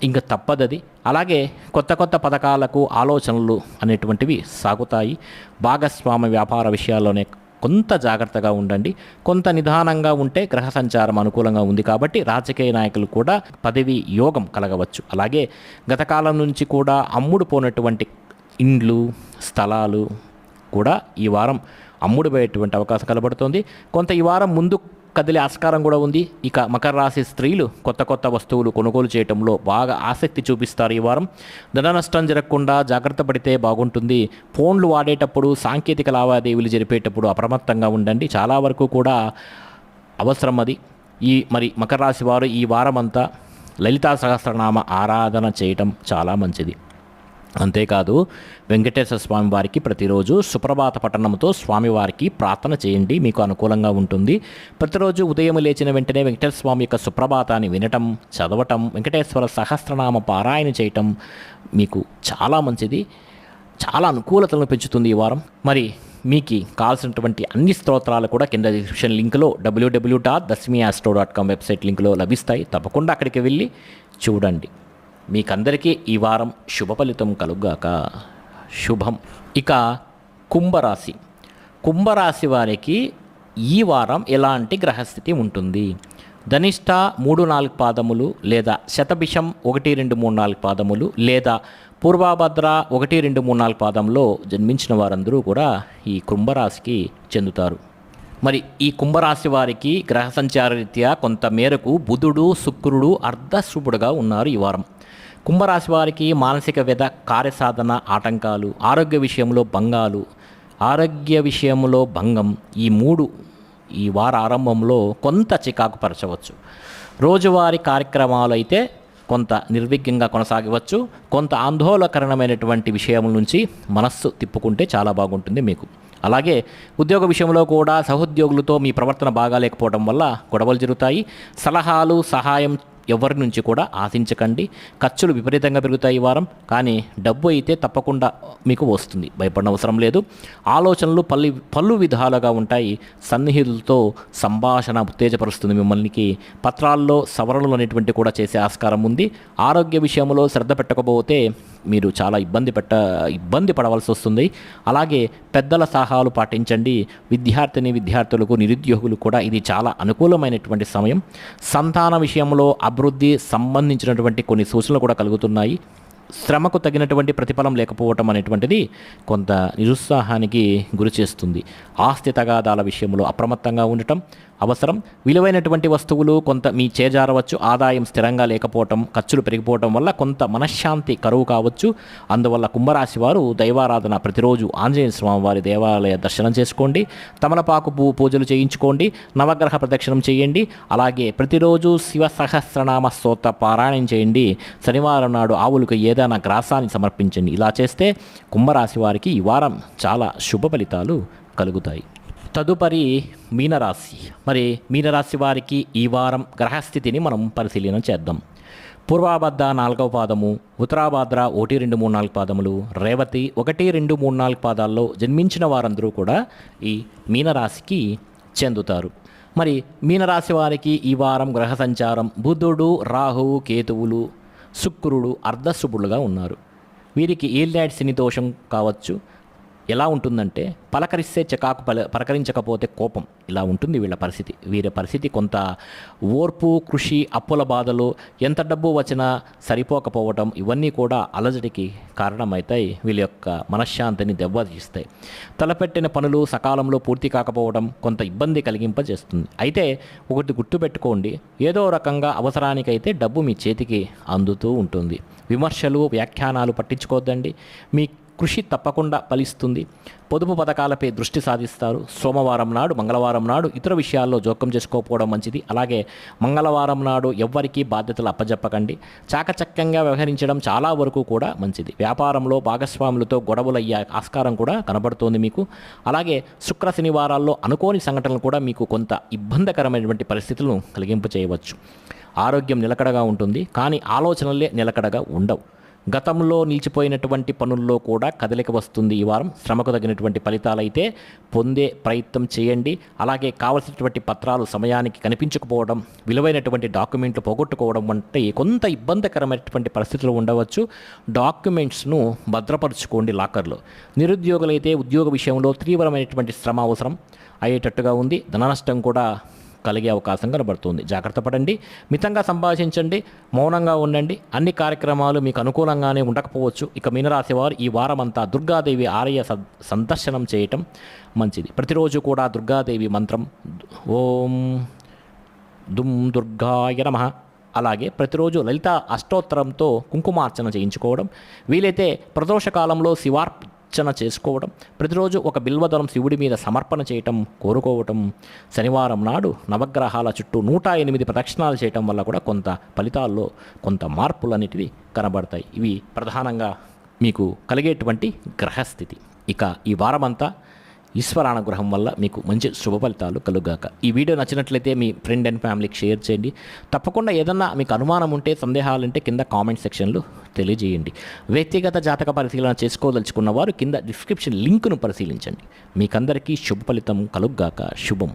ఇంకా తప్పదది. అలాగే కొత్త పథకాలకు ఆలోచనలు అనేటువంటివి సాగుతాయి. భాగస్వామ్య వ్యాపార విషయాల్లోనే కొంత జాగ్రత్తగా ఉండండి. కొంత నిదానంగా ఉంటే గ్రహ సంచారం అనుకూలంగా ఉంది కాబట్టి రాజకీయ నాయకులు కూడా పదవి యోగం కలగవచ్చు. అలాగే గత కాలం నుంచి కూడా అమ్ముడు పోనటువంటి ఇండ్లు, స్థలాలు కూడా ఈ వారం అమ్ముడుపోయేటువంటి అవకాశం కనబడుతుంది. కొంత ఈ వారం ముందు కదిలే ఆస్కారం కూడా ఉంది. ఇక మకర రాశి స్త్రీలు కొత్త వస్తువులు కొనుగోలు చేయడంలో బాగా ఆసక్తి చూపిస్తారు. ఈ వారం ధన నష్టం జరగకుండా జాగ్రత్త పడితే బాగుంటుంది. ఫోన్లు వాడేటప్పుడు, సాంకేతిక లావాదేవీలు జరిపేటప్పుడు అప్రమత్తంగా ఉండండి. చాలా వరకు కూడా అవసరం అది. మరి మకర రాశి వారు ఈ వారం అంతా లలితా సహస్రనామ ఆరాధన చేయటం చాలా మంచిది. అంతేకాదు వెంకటేశ్వర స్వామి వారికి ప్రతిరోజు సుప్రభాత పఠనంతో స్వామివారికి ప్రార్థన చేయండి, మీకు అనుకూలంగా ఉంటుంది. ప్రతిరోజు ఉదయం లేచిన వెంటనే వెంకటేశ్వర స్వామి యొక్క సుప్రభాతాన్ని వినటం, చదవటం, వెంకటేశ్వర సహస్రనామ పారాయణ చేయటం మీకు చాలా మంచిది. చాలా అనుకూలతలను పెంచుతుంది ఈ వారం. మరి మీకు కావాల్సినటువంటి అన్ని స్తోత్రాలు కూడా కింద డిస్క్రిప్షన్ లింక్లో www.dasmiastro.com వెబ్సైట్ లింక్లో లభిస్తాయి. తప్పకుండా అక్కడికి వెళ్ళి చూడండి. మీకందరికీ ఈ వారం శుభ ఫలితం కలుగాక. శుభం. ఇక కుంభరాశి వారికి ఈ వారం ఎలాంటి గ్రహస్థితి ఉంటుంది? ధనిష్ట 3, 4 పాదములు, లేదా శతభిషం 1, 2, 3, 4 పాదములు, లేదా పూర్వభద్ర 1, 2, 3, 4 పాదంలో జన్మించిన వారందరూ కూడా ఈ కుంభరాశికి చెందుతారు. మరి ఈ కుంభరాశి వారికి గ్రహ సంచార రీత్యా కొంత మేరకు బుధుడు, శుక్రుడు అర్ధశుభుడుగా ఉన్నారు ఈ వారం. కుంభరాశి వారికి మానసిక వ్యధ, కార్యసాధన ఆటంకాలు, ఆరోగ్య విషయంలో భంగం ఈ 3 ఈ వార ఆరంభంలో కొంత చికాకు పరచవచ్చు. రోజువారీ కార్యక్రమాలు అయితే కొంత నిర్విఘ్నంగా కొనసాగవచ్చు. కొంత ఆందోళనకరమైనటువంటి విషయం నుంచి మనస్సు తిప్పుకుంటే చాలా బాగుంటుంది మీకు. అలాగే ఉద్యోగ విషయంలో కూడా సహోద్యోగులతో మీ ప్రవర్తన బాగాలేకపోవడం వల్ల గొడవలు జరుగుతాయి. సలహాలు, సహాయం ఎవరి నుంచి కూడా ఆశించకండి. ఖర్చులు విపరీతంగా పెరుగుతాయి ఈ వారం. కానీ డబ్బు అయితే తప్పకుండా మీకు వస్తుంది, భయపడిన అవసరం లేదు. ఆలోచనలు పలు విధాలుగా ఉంటాయి. సన్నిహితులతో సంభాషణ ఉత్తేజపరుస్తుంది మిమ్మల్ని. పత్రాల్లో సవరణలు అనేటువంటి కూడా చేసే ఆస్కారం ఉంది. ఆరోగ్య విషయంలో శ్రద్ధ పెట్టకపోతే మీరు చాలా ఇబ్బంది పడవలసి వస్తుంది. అలాగే పెద్దల సలహాలు పాటించండి. విద్యార్థులకు, నిరుద్యోగులు కూడా ఇది చాలా అనుకూలమైనటువంటి సమయం. సంతాన విషయంలో అభివృద్ధి సంబంధించినటువంటి కొన్ని సూచనలు కూడా కలుగుతున్నాయి. శ్రమకు తగినటువంటి ప్రతిఫలం లేకపోవటం అనేటువంటిది కొంత నిరుత్సాహానికి గురి చేస్తుంది. ఆస్తి తగాదాల విషయంలో అప్రమత్తంగా ఉండటం అవసరం. విలువైనటువంటి వస్తువులు కొంత మీ చేజారవచ్చు. ఆదాయం స్థిరంగా లేకపోవటం, ఖర్చులు పెరిగిపోవటం వల్ల కొంత మనశ్శాంతి కరువు కావచ్చు. అందువల్ల కుంభరాశి వారు దైవారాధన ప్రతిరోజు ఆంజనేయ స్వామి వారి దేవాలయ దర్శనం చేసుకోండి. తమలపాకు పూజలు చేయించుకోండి. నవగ్రహ ప్రదక్షిణం చేయండి. అలాగే ప్రతిరోజు శివ సహస్రనామ స్తోత్ర పారాయణం చేయండి. శనివారం నాడు ఆవులకు ఏదైనా గ్రాసాన్ని సమర్పించండి. ఇలా చేస్తే కుంభరాశి వారికి ఈ వారం చాలా శుభ ఫలితాలు కలుగుతాయి. తదుపరి మీనరాశి. మరి మీనరాశి వారికి ఈ వారం గ్రహస్థితిని మనం పరిశీలన చేద్దాం. పూర్వాభద్ర 4వ పాదము, ఉత్తరాభద్ర 1, 2, 3, 4 పాదములు, రేవతి 1, 2, 3, 4 పాదాల్లో జన్మించిన వారందరూ కూడా ఈ మీనరాశికి చెందుతారు. మరి మీనరాశి వారికి ఈ వారం గ్రహ సంచారం బుధుడు, రాహువు, కేతువులు, శుక్రుడు అర్ధశుభులుగా ఉన్నారు. వీరికి ఏలినాటి శని దోషం కావచ్చు. ఎలా ఉంటుందంటే పలకరిస్తే చికాకు, పలకరించకపోతే కోపం, ఇలా ఉంటుంది వీరి పరిస్థితి కొంత ఓర్పు, కృషి, అప్పుల బాధలు, ఎంత డబ్బు వచ్చినా సరిపోకపోవటం, ఇవన్నీ కూడా అలజడికి కారణమవుతాయి. వీళ్ళ యొక్క మనశ్శాంతిని దెబ్బతీస్తాయి. తలపెట్టిన పనులు సకాలంలో పూర్తి కాకపోవడం కొంత ఇబ్బంది కలిగింపజేస్తుంది. అయితే ఒకటి గుర్తుపెట్టుకోండి, ఏదో రకంగా అవసరానికైతే డబ్బు మీ చేతికి అందుతూ ఉంటుంది. విమర్శలు, వ్యాఖ్యానాలు పట్టించుకోవద్దండి. మీ కృషి తప్పకుండా ఫలిస్తుంది. పొదుపు పథకాలపై దృష్టి సాధిస్తారు. సోమవారం నాడు, మంగళవారం నాడు ఇతర విషయాల్లో జోక్యం చేసుకోకపోవడం మంచిది. అలాగే మంగళవారం నాడు ఎవ్వరికీ బాధ్యతలు అప్పజెప్పకండి. చాకచక్యంగా వ్యవహరించడం చాలా వరకు కూడా మంచిది. వ్యాపారంలో భాగస్వాములతో గొడవలయ్యే ఆస్కారం కూడా కనబడుతోంది మీకు. అలాగే శుక్ర శనివారాల్లో అనుకోని సంఘటనలు కూడా మీకు కొంత ఇబ్బందికరమైనటువంటి పరిస్థితులను కలిగింపచేయవచ్చు. ఆరోగ్యం నిలకడగా ఉంటుంది, కానీ ఆలోచనలే నిలకడగా ఉండవు. గతంలో నిలిచిపోయినటువంటి పనుల్లో కూడా కదలిక వస్తుంది. ఈ వారం శ్రమకు తగినటువంటి ఫలితాలైతే పొందే ప్రయత్నం చేయండి. అలాగే కావలసినటువంటి పత్రాలు సమయానికి కనిపించకపోవడం, విలువైనటువంటి డాక్యుమెంట్లు పోగొట్టుకోవడం వంటి కొంత ఇబ్బందికరమైనటువంటి పరిస్థితులు ఉండవచ్చు. డాక్యుమెంట్స్ను భద్రపరుచుకోండి లాకర్లో. నిరుద్యోగులైతే ఉద్యోగ విషయంలో తీవ్రమైనటువంటి శ్రమ అవసరం అయ్యేటట్టుగా ఉంది. ధన నష్టం కూడా కలిగే అవకాశం కనబడుతుంది. జాగ్రత్త పడండి. మితంగా సంభాషించండి. మౌనంగా ఉండండి. అన్ని కార్యక్రమాలు మీకు అనుకూలంగానే ఉండకపోవచ్చు. ఇక మీనరాశి వారు ఈ వారం అంతా దుర్గాదేవి ఆలయ సందర్శనం చేయటం మంచిది. ప్రతిరోజు కూడా దుర్గాదేవి మంత్రం ఓం దుమ్ దుర్గాయ నమః, అలాగే ప్రతిరోజు లలిత అష్టోత్తరంతో కుంకుమార్చన చేయించుకోవడం, వీలైతే ప్రదోష కాలంలో శివార్చన చేసుకోవడం, ప్రతిరోజు ఒక బిల్వదళం శివుడి మీద సమర్పణ చేయటం, కోరుకోవటం, శనివారం నాడు నవగ్రహాల చుట్టూ 108 ప్రదక్షిణాలు చేయటం వల్ల కూడా కొంత ఫలితాల్లో కొంత మార్పులు అనేటివి కనబడతాయి. ఇవి ప్రధానంగా మీకు కలిగేటువంటి గ్రహస్థితి. ఇక ఈ వారమంతా ఈశ్వరానుగ్రహం వల్ల మీకు మంచి శుభ ఫలితాలు కలుగాక. ఈ వీడియో నచ్చినట్లయితే మీ ఫ్రెండ్ అండ్ ఫ్యామిలీకి షేర్ చేయండి. తప్పకుండా ఏదన్నా మీకు అనుమానం ఉంటే, సందేహాలు ఉంటే కింద కామెంట్ సెక్షన్లో తెలియజేయండి. వ్యక్తిగత జాతక పరిశీలన చేసుకోదలుచుకున్న వారు కింద డిస్క్రిప్షన్ లింకును పరిశీలించండి. మీకందరికీ శుభ ఫలితం కలుగాక. శుభం.